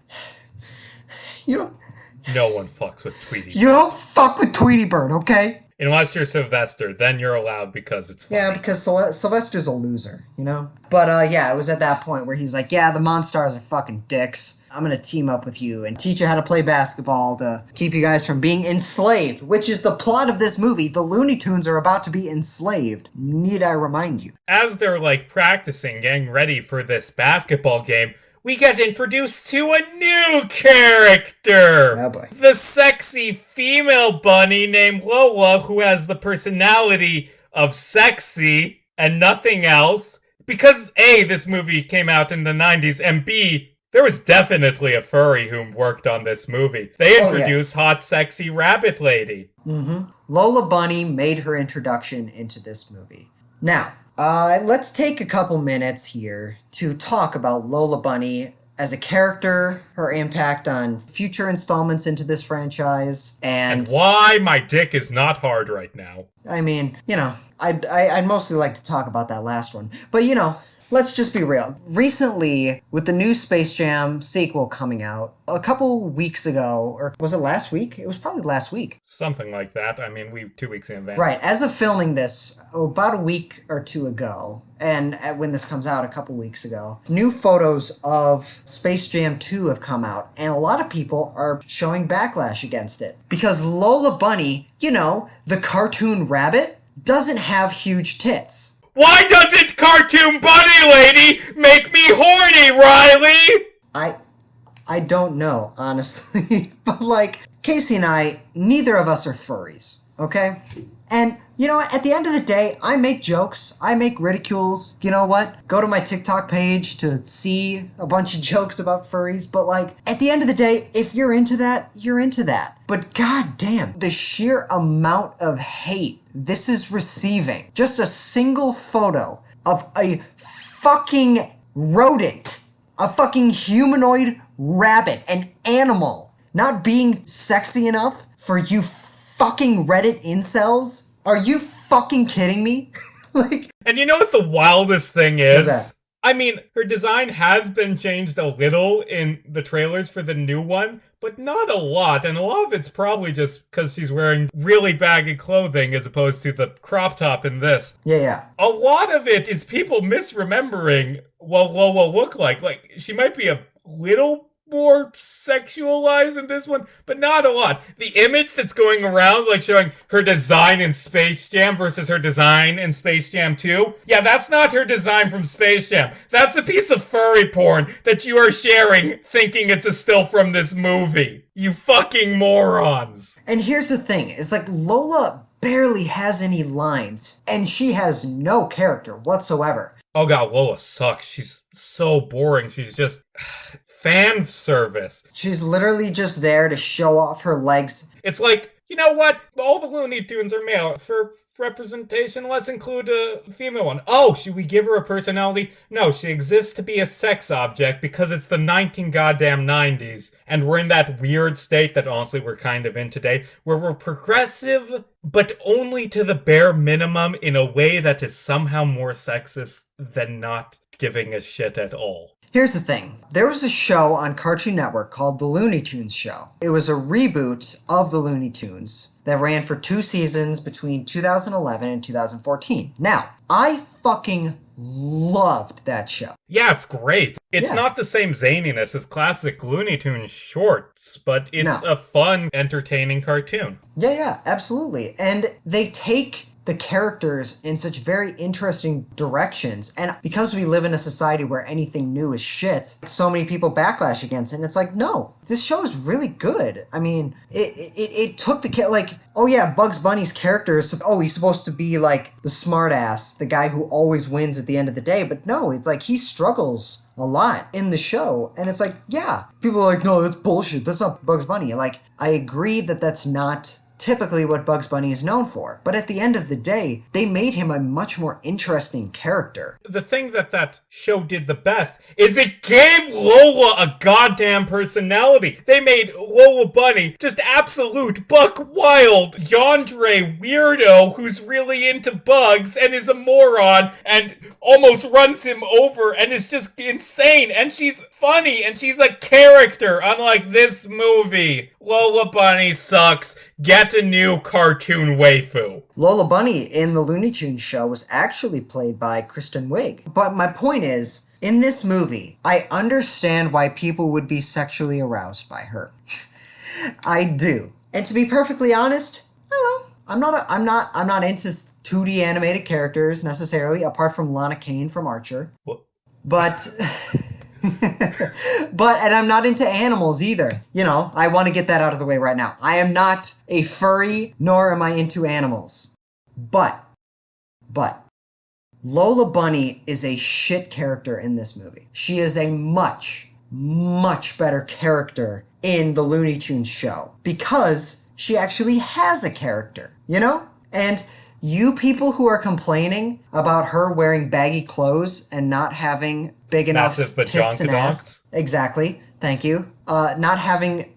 No one fucks with Tweety Bird. You don't fuck with Tweety Bird, okay? Unless you're Sylvester, then you're allowed because it's funny. Yeah, because Sylvester's a loser, you know? But yeah, it was at that point where he's like, yeah, the Monstars are fucking dicks. I'm gonna team up with you and teach you how to play basketball to keep you guys from being enslaved, which is the plot of this movie. The Looney Tunes are about to be enslaved. Need I remind you? As they're, like, practicing, getting ready for this basketball game, we get introduced to a new character! Oh boy. The sexy female bunny named Lola, who has the personality of sexy and nothing else. Because A, this movie came out in the 90s, and B, there was definitely a furry who worked on this movie. They introduced hot, sexy rabbit lady. Mm-hmm. Lola Bunny made her introduction into this movie. Now, let's take a couple minutes here to talk about Lola Bunny as a character, her impact on future installments into this franchise, and why my dick is not hard right now. I mean, you know, I'd mostly like to talk about that last one. But, you know, let's just be real. Recently, with the new Space Jam sequel coming out, a couple weeks ago, or was it last week? It was probably last week. Something like that. I mean, we've 2 weeks in advance. Right. As of filming this, about a week or two ago, and when this comes out a couple weeks ago, new photos of Space Jam 2 have come out, and a lot of people are showing backlash against it. Because Lola Bunny, you know, the cartoon rabbit, doesn't have huge tits. Why doesn't Cartoon Bunny Lady make me horny, Riley? I don't know, honestly. But, like, Casey and I, neither of us are furries, okay? And, you know, at the end of the day, I make jokes. I make ridicules. You know what? Go to my TikTok page to see a bunch of jokes about furries. But, like, at the end of the day, if you're into that, you're into that. But goddamn, the sheer amount of hate this is receiving. Just a single photo of a fucking rodent. A fucking humanoid rabbit. An animal. Not being sexy enough for you fucking Reddit incels? Are you fucking kidding me? Like, And you know what the wildest thing What's is? that? I mean, her design has been changed a little in the trailers for the new one, but not a lot. And a lot of it's probably just because she's wearing really baggy clothing as opposed to the crop top in this. Yeah. A lot of it is people misremembering what Lola looked like. Like, she might be a little more sexualized in this one, but not a lot. The image that's going around, like showing her design in Space Jam versus her design in Space Jam 2, yeah, that's not her design from Space Jam. That's a piece of furry porn that you are sharing thinking it's a still from this movie. You fucking morons. And here's the thing, is like Lola barely has any lines, and she has no character whatsoever. Oh god, Lola sucks. She's so boring. She's just fan service. She's literally just there to show off her legs. It's like, you know what? All the Looney Tunes are male. For representation, let's include a female one. Oh, should we give her a personality? No, she exists to be a sex object because it's the 19 goddamn 90s. And we're in that weird state that honestly we're kind of in today, where we're progressive, but only to the bare minimum in a way that is somehow more sexist than not giving a shit at all. Here's the thing. There was a show on Cartoon Network called The Looney Tunes Show. It was a reboot of The Looney Tunes that ran for 2 seasons between 2011 and 2014. Now, I fucking loved that show. Yeah, it's great. It's not the same zaniness as classic Looney Tunes shorts, but it's a fun, entertaining cartoon. Yeah, absolutely. And they take the characters in such very interesting directions. And because we live in a society where anything new is shit, so many people backlash against it. And it's like, no, this show is really good. I mean, it took the, like, oh yeah, Bugs Bunny's character is, he's supposed to be like the smartass, the guy who always wins at the end of the day. But no, it's like he struggles a lot in the show. And it's like, yeah, people are like, no, that's bullshit. That's not Bugs Bunny. Like, I agree that that's not typically what Bugs Bunny is known for. But at the end of the day, they made him a much more interesting character. The thing that show did the best is it gave Lola a goddamn personality. They made Lola Bunny just absolute buck wild yandere weirdo who's really into bugs and is a moron and almost runs him over and is just insane. And she's funny and she's a character, unlike this movie. Lola Bunny sucks. Get a new cartoon waifu. Lola Bunny in the Looney Tunes show was actually played by Kristen Wiig. But my point is, in this movie, I understand why people would be sexually aroused by her. I do. And to be perfectly honest, I don't know. I'm not into 2D animated characters necessarily, apart from Lana Kane from Archer. What? But and I'm not into animals either. You know, I want to get that out of the way right now. I am not a furry, nor am I into animals. But Lola Bunny is a shit character in this movie. She is a much, much better character in the Looney Tunes show because she actually has a character, you know? And you people who are complaining about her wearing baggy clothes and not having big enough tits and ass. Exactly. Thank you. Not having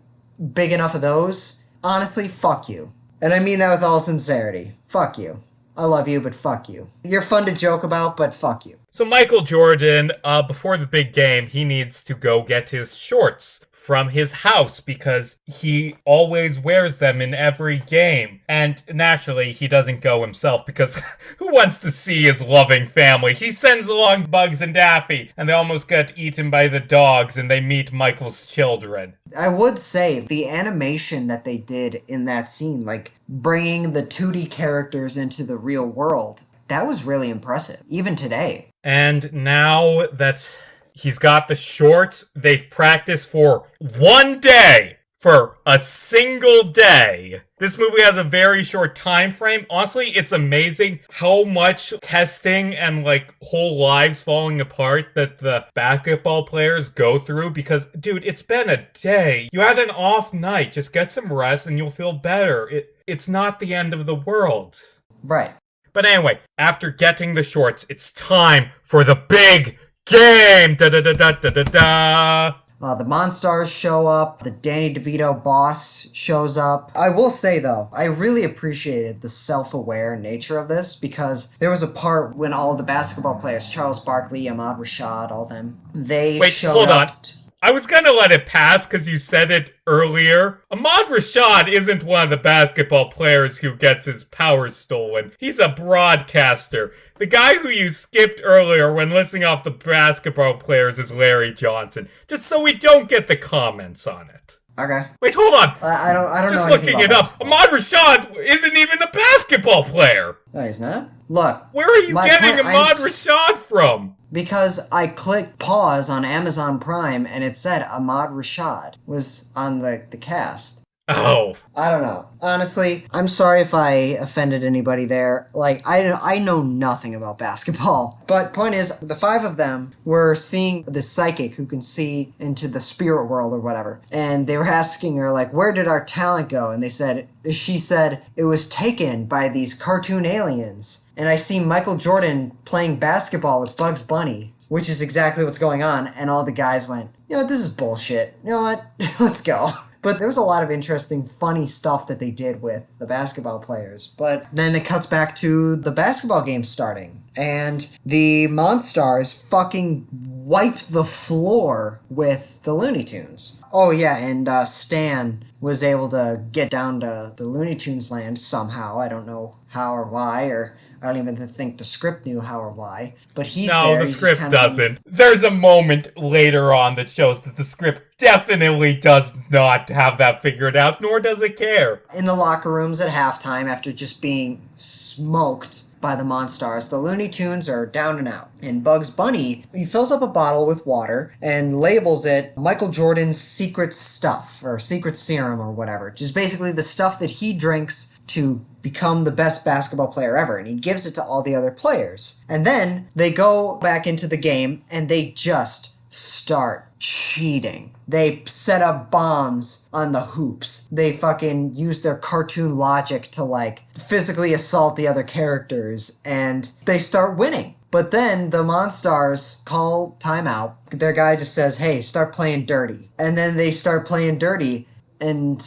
big enough of those. Honestly, fuck you. And I mean that with all sincerity. Fuck you. I love you, but fuck you. You're fun to joke about, but fuck you. So Michael Jordan, before the big game, he needs to go get his shorts from his house because he always wears them in every game. And naturally, he doesn't go himself because who wants to see his loving family? He sends along Bugs and Daffy, and they almost get eaten by the dogs, and they meet Michael's children. I would say the animation that they did in that scene, like bringing the 2D characters into the real world, that was really impressive, even today. And now that he's got the shorts, they've practiced for 1 day. For a single day. This movie has a very short time frame. Honestly, it's amazing how much testing and like whole lives falling apart that the basketball players go through because, dude, it's been a day. You had an off night. Just get some rest and you'll feel better. It's not the end of the world. Right. But anyway, after getting the shorts, it's time for the big game. Da da da da da da da. The Monstars show up. The Danny DeVito boss shows up. I will say, though, I really appreciated the self-aware nature of this because there was a part when all of the basketball players, Charles Barkley, Ahmad Rashad, all them, they showed up. I was gonna let it pass because you said it earlier. Ahmad Rashad isn't one of the basketball players who gets his powers stolen. He's a broadcaster. The guy who you skipped earlier when listing off the basketball players is Larry Johnson. Just so we don't get the comments on it. Okay. Wait, hold on. I don't Just know looking it up. Ahmad Rashad isn't even a basketball player. No, he's not. Look. Where are you getting Ahmad Rashad from? Because I clicked pause on Amazon Prime and it said Ahmad Rashad was on the cast. Oh. I don't know. Honestly, I'm sorry if I offended anybody there. Like, I know nothing about basketball. But point is, the 5 of them were seeing this psychic who can see into the spirit world or whatever. And they were asking her, like, where did our talent go? And she said, it was taken by these cartoon aliens. And I see Michael Jordan playing basketball with Bugs Bunny, which is exactly what's going on. And all the guys went, you know what, this is bullshit. You know what, let's go. But there was a lot of interesting, funny stuff that they did with the basketball players. But then it cuts back to the basketball game starting. And the Monstars fucking wipe the floor with the Looney Tunes. Oh yeah, and Stan was able to get down to the Looney Tunes land somehow. I don't know how or why, or I don't even think the script knew how or why. But he's there. No, the script doesn't. There's a moment later on that shows that the script definitely does not have that figured out, nor does it care. In the locker rooms at halftime, after just being smoked by the Monstars, the Looney Tunes are down and out. And Bugs Bunny, he fills up a bottle with water and labels it Michael Jordan's secret stuff, or secret serum, or whatever. Just basically the stuff that he drinks to become the best basketball player ever. And he gives it to all the other players. And then they go back into the game and they just start cheating. They set up bombs on the hoops. They fucking use their cartoon logic to, like, physically assault the other characters, and they start winning. But then the Monstars call timeout. Their guy just says, hey, start playing dirty. And then they start playing dirty, and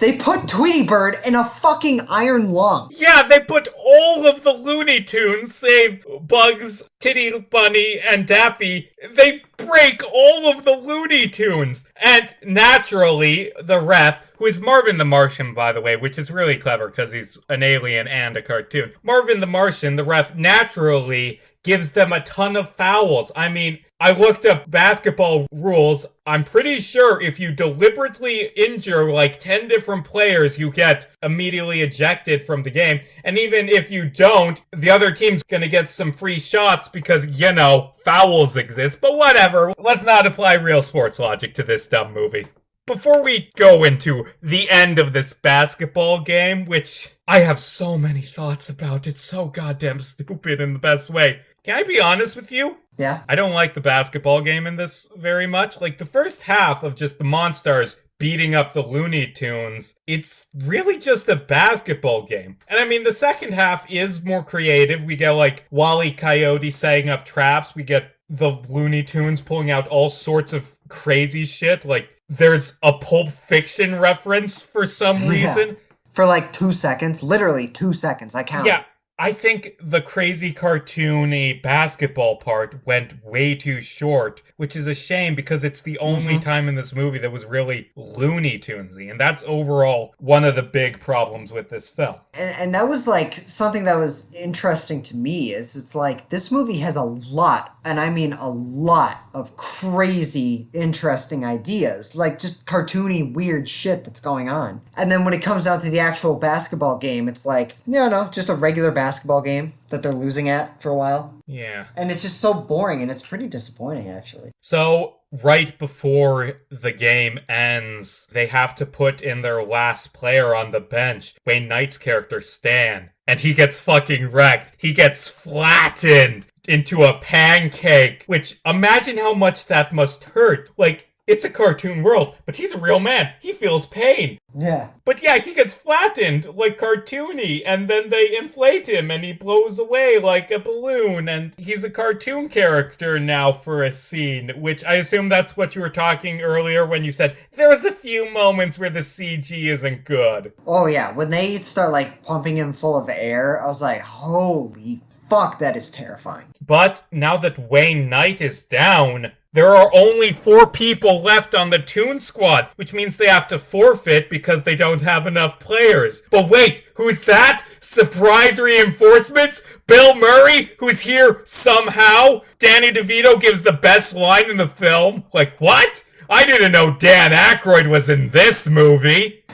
they put Tweety Bird in a fucking iron lung. Yeah, they put all of the Looney Tunes, save Bugs, Titty Bunny, and Daffy. They break all of the Looney Tunes. And naturally, the ref, who is Marvin the Martian, by the way, which is really clever because he's an alien and a cartoon. Marvin the Martian, the ref, naturally gives them a ton of fouls. I mean, I looked up basketball rules. I'm pretty sure if you deliberately injure like 10 different players, you get immediately ejected from the game. And even if you don't, the other team's gonna get some free shots because, you know, fouls exist. But whatever, let's not apply real sports logic to this dumb movie. Before we go into the end of this basketball game, which I have so many thoughts about, it's so goddamn stupid in the best way. Can I be honest with you? Yeah. I don't like the basketball game in this very much. Like, the first half of just the Monstars beating up the Looney Tunes, it's really just a basketball game. And I mean, the second half is more creative. We get, like, Wile E. Coyote setting up traps. We get the Looney Tunes pulling out all sorts of crazy shit. Like, there's a Pulp Fiction reference for some reason. For like 2 seconds. Literally 2 seconds. I count. Yeah. I think the crazy cartoony basketball part went way too short, which is a shame because it's the only time in this movie that was really Looney Tunesy, and that's overall one of the big problems with this film. And that was like something that was interesting to me is it's like this movie has a lot, and I mean a lot of crazy, interesting ideas, like just cartoony, weird shit that's going on. And then when it comes down to the actual basketball game, it's like, no, just a regular basketball game that they're losing at for a while. Yeah. And it's just so boring, and it's pretty disappointing, actually. So, right before the game ends, they have to put in their last player on the bench, Wayne Knight's character, Stan. And he gets fucking wrecked. He gets flattened into a pancake, which, imagine how much that must hurt. Like, it's a cartoon world, but he's a real man. He feels pain. Yeah. But yeah, he gets flattened like cartoony, and then they inflate him and he blows away like a balloon, and he's a cartoon character now for a scene, which I assume that's what you were talking earlier when you said there's a few moments where the CG isn't good. Oh yeah, when they start like pumping him full of air, I was like, holy fuck, that is terrifying. But now that Wayne Knight is down, there are only 4 people left on the Toon Squad, which means they have to forfeit because they don't have enough players. But wait, who's that? Surprise reinforcements? Bill Murray, who's here somehow? Danny DeVito gives the best line in the film. Like, what? I didn't know Dan Aykroyd was in this movie.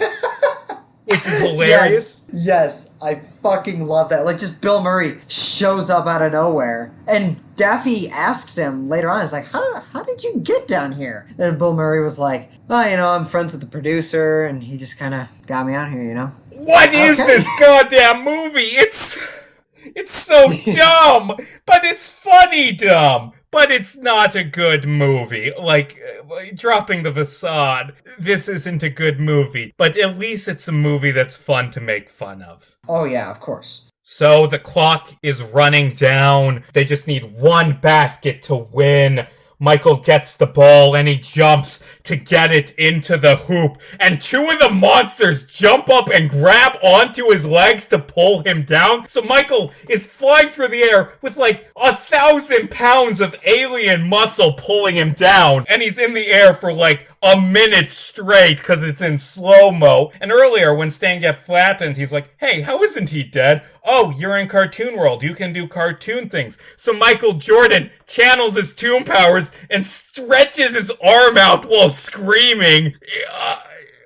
Which is hilarious. Yes, I fucking love that. Like, just Bill Murray shows up out of nowhere. And Daffy asks him later on, he's like, how did you get down here? And Bill Murray was like, oh, I'm friends with the producer, and he just kind of got me out here, What is this goddamn movie? It's so dumb, but it's funny dumb. But it's not a good movie. Like, dropping the facade, this isn't a good movie. But at least it's a movie that's fun to make fun of. Oh yeah, of course. So the clock is running down. They just need one basket to win. Michael gets the ball and he jumps to get it into the hoop. And 2 of the monsters jump up and grab onto his legs to pull him down. So Michael is flying through the air with like 1,000 pounds of alien muscle pulling him down. And he's in the air for like a minute straight because it's in slow-mo. And earlier when Stan got flattened, he's like, hey, how isn't he dead? Oh, you're in Cartoon World. You can do cartoon things. So Michael Jordan channels his Toon powers and stretches his arm out while screaming.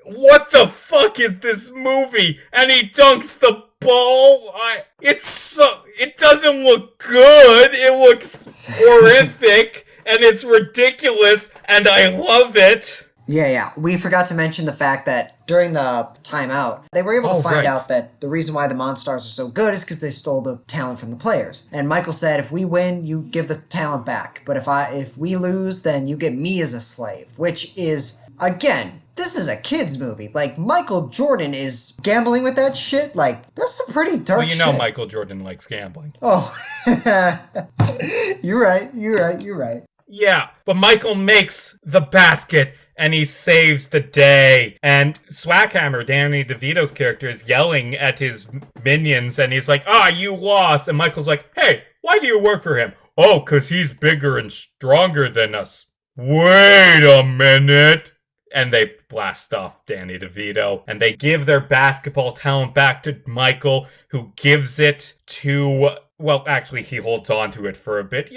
What the fuck is this movie? And he dunks the ball. It doesn't look good. It looks horrific and it's ridiculous and I love it. Yeah. We forgot to mention the fact that during the timeout, they were able to find out that the reason why the Monstars are so good is because they stole the talent from the players. And Michael said, if we win, you give the talent back. But if we lose, then you get me as a slave. Which is, again, this is a kid's movie. Like, Michael Jordan is gambling with that shit. Like, that's some pretty dark shit. Well, Michael Jordan likes gambling. Oh. You're right. Yeah, but Michael makes the basket and he saves the day. And Swackhammer, Danny DeVito's character, is yelling at his minions and he's like, you lost. And Michael's like, hey, why do you work for him? Oh, 'cause he's bigger and stronger than us. Wait a minute. And they blast off Danny DeVito and they give their basketball talent back to Michael, who gives it to... Well, actually, he holds on to it for a bit.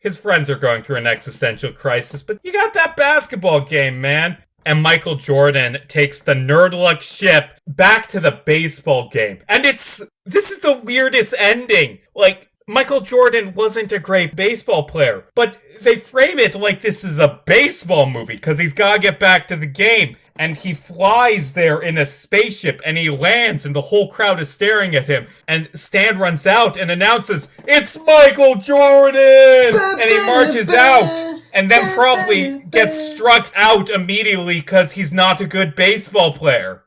His friends are going through an existential crisis, but you got that basketball game, man. And Michael Jordan takes the Nerdluck ship back to the baseball game. And this is the weirdest ending. Like, Michael Jordan wasn't a great baseball player, but they frame it like this is a baseball movie because he's got to get back to the game. And he flies there in a spaceship and he lands and the whole crowd is staring at him. And Stan runs out and announces, it's Michael Jordan! And he marches out and then probably gets struck out immediately because he's not a good baseball player.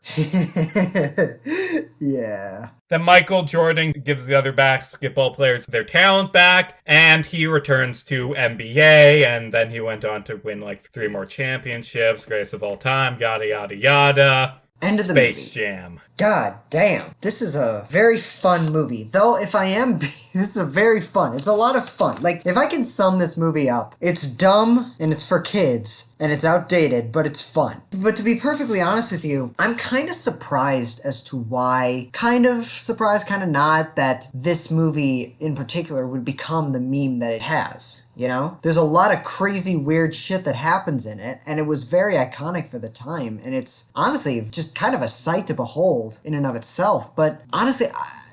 Yeah. Then Michael Jordan gives the other basketball players their talent back, and he returns to NBA, and then he went on to win like 3 more championships, greatest of all time, yada yada yada. End of the Space movie. Jam. God damn. This is a very fun movie. Though, this is a very fun. It's a lot of fun. Like, if I can sum this movie up, it's dumb, and it's for kids, and it's outdated, but it's fun. But to be perfectly honest with you, I'm kind of surprised as to why, kind of surprised, kind of not, that this movie in particular would become the meme that it has. There's a lot of crazy, weird shit that happens in it, and it was very iconic for the time, and it's honestly just kind of a sight to behold in and of itself. But honestly,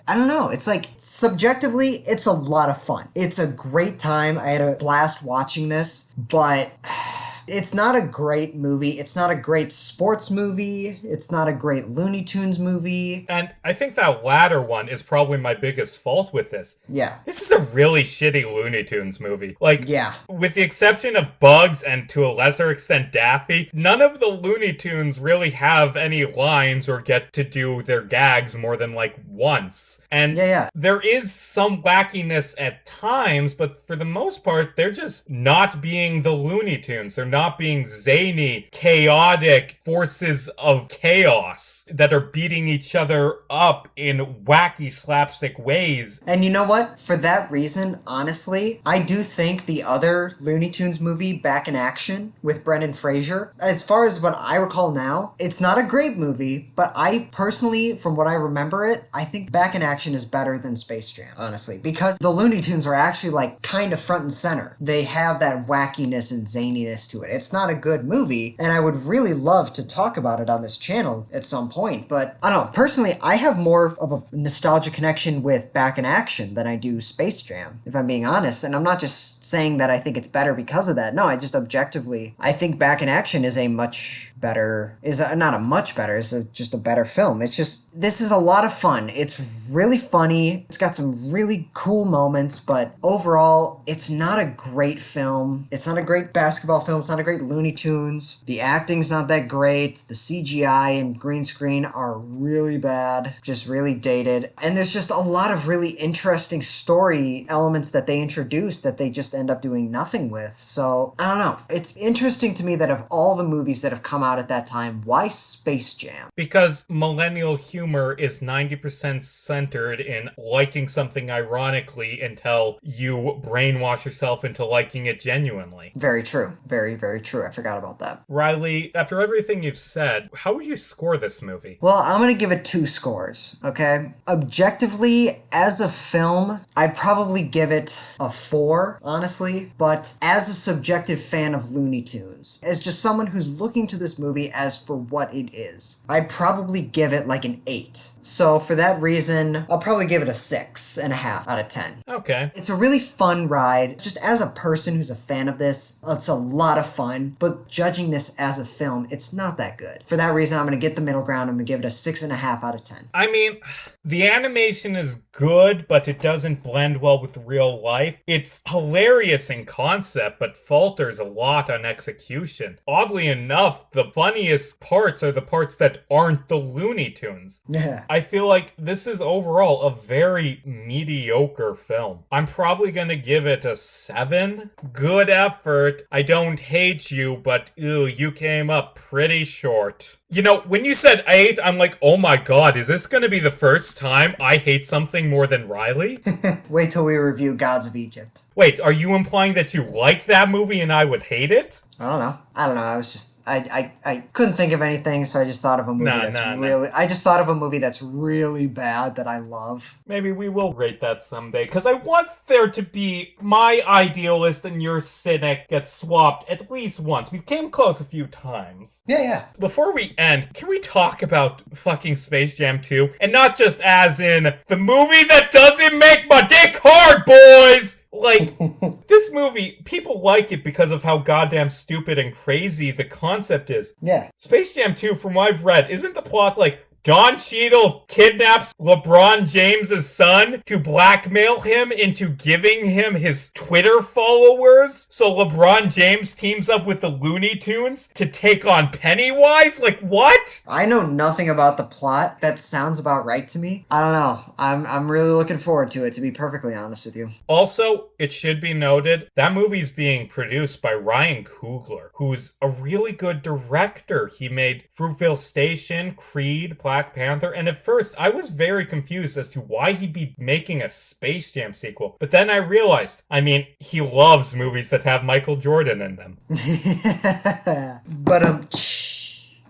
I don't know. It's like, subjectively, it's a lot of fun. It's a great time. I had a blast watching this, but It's not a great movie. It's not a great sports movie. It's not a great Looney Tunes movie. And I think that latter one is probably my biggest fault with this. Yeah. This is a really shitty Looney Tunes movie. Like, yeah. With the exception of Bugs and to a lesser extent Daffy, none of the Looney Tunes really have any lines or get to do their gags more than like once. And there is some wackiness at times, but for the most part, they're just not being the Looney Tunes. They're not being zany, chaotic forces of chaos that are beating each other up in wacky slapstick ways. And you know what? For that reason, honestly, I do think the other Looney Tunes movie, Back in Action, with Brendan Fraser, as far as what I recall now, it's not a great movie, but I personally, from what I remember it, I think Back in Action is better than Space Jam, honestly, because the Looney Tunes are actually like kind of front and center. They have that wackiness and zaniness to it. It's not a good movie, and I would really love to talk about it on this channel at some point, but I don't know. Personally, I have more of a nostalgia connection with Back in Action than I do Space Jam, if I'm being honest, and I'm not just saying that I think it's better because of that. No, I just objectively, I think Back in Action is a much better, not a much better, it's just a better film. It's just, this is a lot of fun. It's really funny. It's got some really cool moments, but overall, it's not a great film. It's not a great basketball film. It's not a great Looney Tunes. The acting's not that great. The CGI and green screen are really bad, just really dated. And there's just a lot of really interesting story elements that they introduce that they just end up doing nothing with. So, I don't know. It's interesting to me that of all the movies that have come out at that time, why Space Jam? Because millennial humor is 90% centered in liking something ironically until you brainwash yourself into liking it genuinely. Very true. Very, very true. I forgot about that. Riley, after everything you've said, how would you score this movie? Well, I'm going to give it 2 scores, okay? Objectively, as a film, I'd probably give it a 4, honestly. But as a subjective fan of Looney Tunes, as just someone who's looking to this movie as for what it is, I'd probably give it like an 8. So for that reason, I'll probably give it a 6.5 out of 10. Okay. It's a really fun ride. Just as a person who's a fan of this, it's a lot of fun. But judging this as a film, it's not that good. For that reason, I'm going to get the middle ground. I'm going to give it a 6.5 out of 10. I mean, the animation is good, but it doesn't blend well with real life. It's hilarious in concept, but falters a lot on execution. Oddly enough, the funniest parts are the parts that aren't the Looney Tunes. Yeah. I feel like this is overall a very mediocre film. I'm probably gonna give it a 7. Good effort. I don't hate you, but ew, you came up pretty short. You know, when you said 8, I'm like, oh my god, is this gonna be the first time I hate something more than Riley? Wait till we review Gods of Egypt. Wait, are you implying that you like that movie and I would hate it? I don't know. I was just, I couldn't think of anything, so I just thought of a movie I just thought of a movie that's really bad that I love. Maybe we will rate that someday, because I want there to be my idealist and your cynic get swapped at least once. We came close a few times. Yeah. Before we end, can we talk about fucking Space Jam 2? And not just as in, the movie that doesn't make my dick hard, boys! Like, this movie, people like it because of how goddamn stupid and crazy the concept is. Yeah. Space Jam 2, from what I've read, isn't the plot like Don Cheadle kidnaps LeBron James' son to blackmail him into giving him his Twitter followers? So LeBron James teams up with the Looney Tunes to take on Pennywise? Like, what? I know nothing about the plot. That sounds about right to me. I don't know. I'm really looking forward to it, to be perfectly honest with you. Also, it should be noted, that movie's being produced by Ryan Coogler, who's a really good director. He made Fruitvale Station, Creed, Black Panther, and at first I was very confused as to why he'd be making a Space Jam sequel. But then I realized, he loves movies that have Michael Jordan in them. But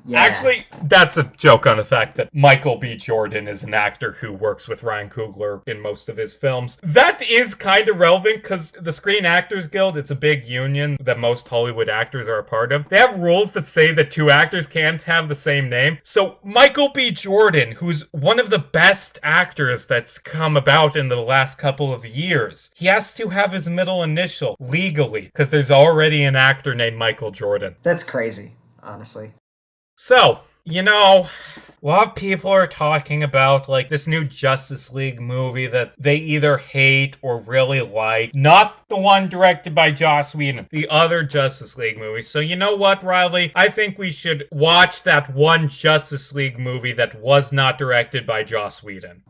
Yeah. Actually, that's a joke on the fact that Michael B. Jordan is an actor who works with Ryan Coogler in most of his films. That is kind of relevant because the Screen Actors Guild, it's a big union that most Hollywood actors are a part of. They have rules that say that two actors can't have the same name. So Michael B. Jordan, who's one of the best actors that's come about in the last couple of years, he has to have his middle initial legally because there's already an actor named Michael Jordan. That's crazy, honestly. So, a lot of people are talking about, this new Justice League movie that they either hate or really like. Not the one directed by Joss Whedon, the other Justice League movie. So you know what, Riley? I think we should watch that one Justice League movie that was not directed by Joss Whedon.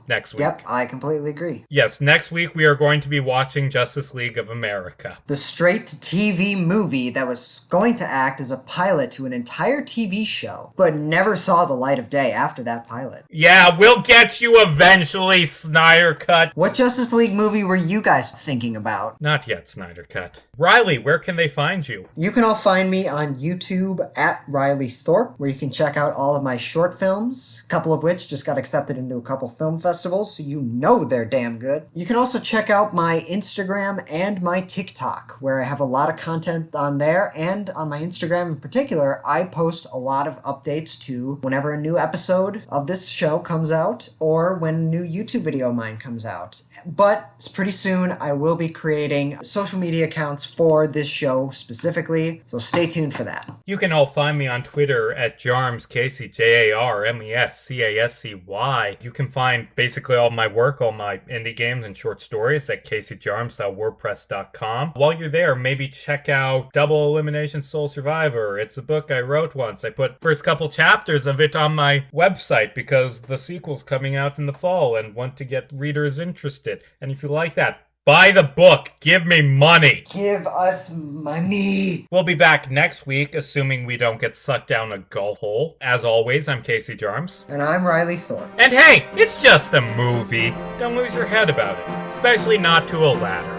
Next week. Yep, I completely agree. Yes, next week we are going to be watching Justice League of America. The straight-to-TV movie that was going to act as a pilot to an entire TV show, but never saw the light of day after that pilot. Yeah, we'll get you eventually, Snyder Cut. What Justice League movie were you guys thinking about? Not yet, Snyder Cut. Riley, where can they find you? You can all find me on YouTube at Riley Thorpe, where you can check out all of my short films, a couple of which just got accepted into a couple film festivals, so you know they're damn good. You can also check out my Instagram and my TikTok, where I have a lot of content on there, and on my Instagram in particular, I post a lot of updates to whenever a new episode of this show comes out, or when a new YouTube video of mine comes out. But pretty soon, I will be creating social media accounts for this show specifically, so stay tuned for that. You can all find me on Twitter at Jarms Casey, JARMESCASCY. You can find basically all my work, all my indie games and short stories at caseyjarms.wordpress.com. While you're there, maybe check out Double Elimination Soul Survivor. It's a book I wrote once. I put first couple chapters of it on my website because the sequel's coming out in the fall and want to get readers interested. And if you like that, buy the book. Give me money. Give us money. We'll be back next week, assuming we don't get sucked down a gulf hole. As always, I'm Casey Jarms. And I'm Riley Thorpe. And hey, it's just a movie. Don't lose your head about it, especially not to a ladder.